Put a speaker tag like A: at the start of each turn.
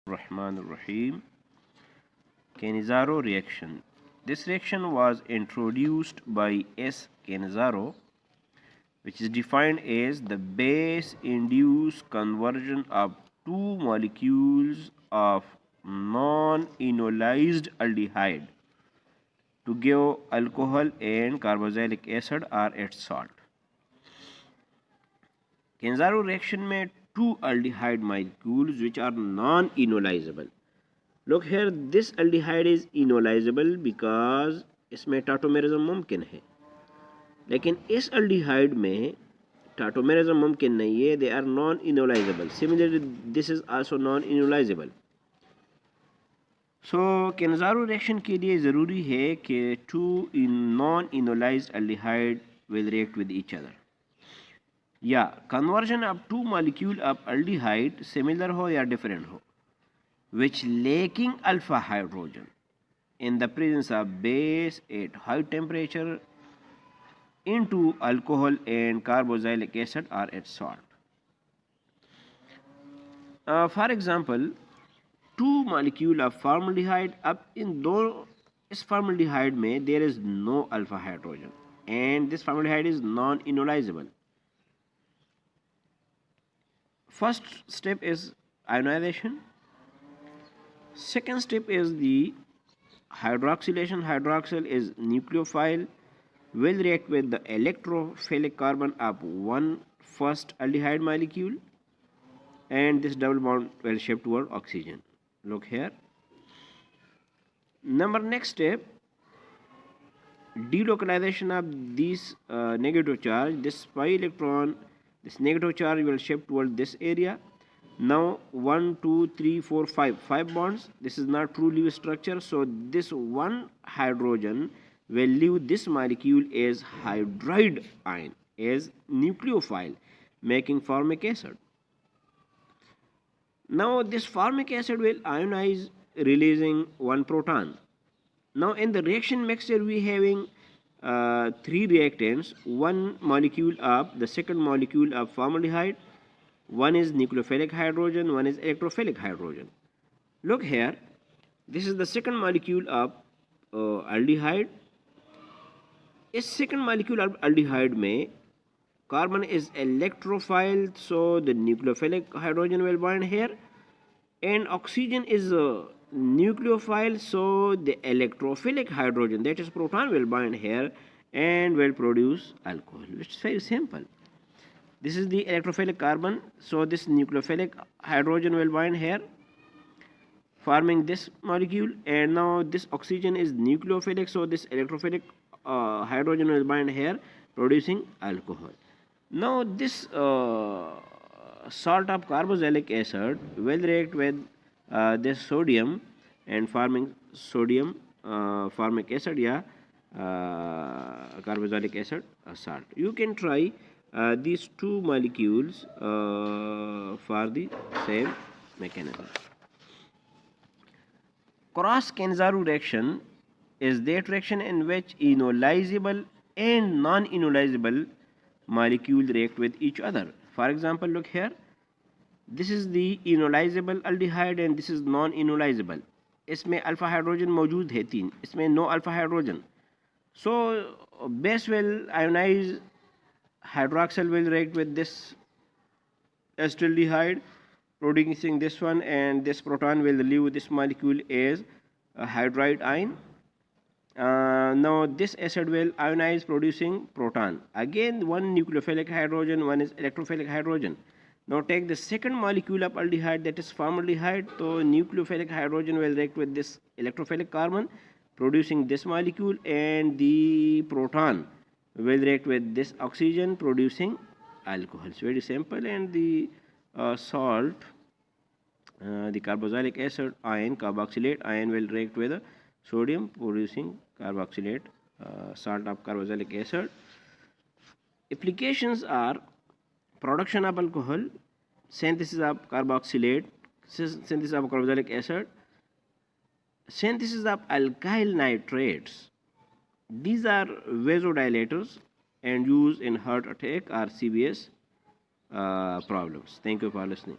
A: Rahman Rahim. Cannizzaro reaction. This reaction was introduced by S. Cannizzaro, which is defined as the base-induced conversion of two molecules of non-enolized aldehyde to give alcohol and carboxylic acid or its salt. Cannizzaro reaction में two aldehyde molecules which are non-enolizable. Look here, this aldehyde is enolizable because इसमें tautomerism मुमकिन है, लेकिन इस aldehyde में tautomerism मुमकिन नहीं है. They are non-enolizable. Similarly, this is also non-enolizable. So Cannizzaro reaction के लिए ज़रूरी है कि two non-enolized aldehyde will react with each other. या conversion of two molecule of aldehyde similar हो या different हो, which lacking alpha hydrogen in the presence of base at high temperature into alcohol and carboxylic acid or its salt. For example, two molecule of formaldehyde. अब इन दो इस formaldehyde में there is no alpha hydrogen and this formaldehyde is non-enolizable. First step is ionization. Second step is the hydroxylation. Hydroxyl is nucleophile, will react with the electrophilic carbon of one first aldehyde molecule, and this double bond will shift toward oxygen. Look here. Next step, delocalization of this negative charge. This pi electron, this negative charge will shift toward this area. Now 1, 2, 3, 4, 5 bonds. This is not true Lewis structure, so this one hydrogen will leave this molecule as hydride ion, as nucleophile, making formic acid. Now this formic acid will ionize, releasing one proton. Now in the reaction mixture we having three reactants, one molecule of the second molecule of formaldehyde, one is nucleophilic hydrogen, one is electrophilic hydrogen. Look here, this is the second molecule of aldehyde. इस second molecule of aldehyde में carbon is electrophile, so the nucleophilic hydrogen will bind here, and oxygen is nucleophile, so the electrophilic hydrogen, that is proton, will bind here and will produce alcohol. It's very simple. This is the electrophilic carbon, so this nucleophilic hydrogen will bind here, forming this molecule, and now this oxygen is nucleophilic, so this electrophilic hydrogen will bind here, producing alcohol. Now this salt of carboxylic acid will react with this sodium and forming sodium formic acid, या carboxylic acid salt. You can try these two molecules for the same mechanism. Cross Cannizzaro reaction is that reaction in which enolizable and non-enolizable molecule react with each other. For example, look here, this is the enolizable aldehyde and this is non-enolizable. इसमें alpha hydrogen मौजूद है 3, इसमें no alpha hydrogen. So base will ionize, hydroxyl will react with this acetaldehyde, producing this one, and this proton will leave this molecule as a hydride ion. Now this acid will ionize, producing proton. Again one nucleophilic hydrogen, one is electrophilic hydrogen. Now take the second molecule of aldehyde, that is formaldehyde. So nucleophilic hydrogen will react with this electrophilic carbon, producing this molecule, and the proton will react with this oxygen, producing alcohol. It's very simple. And the salt, the carboxylic acid ion, carboxylate ion, will react with sodium, producing carboxylate salt of carboxylic acid. Applications are production of alcohol, synthesis of carboxylate, synthesis of carboxylic acid, synthesis of alkyl nitrates. These are vasodilators and used in heart attack or CVS problems. Thank you for listening.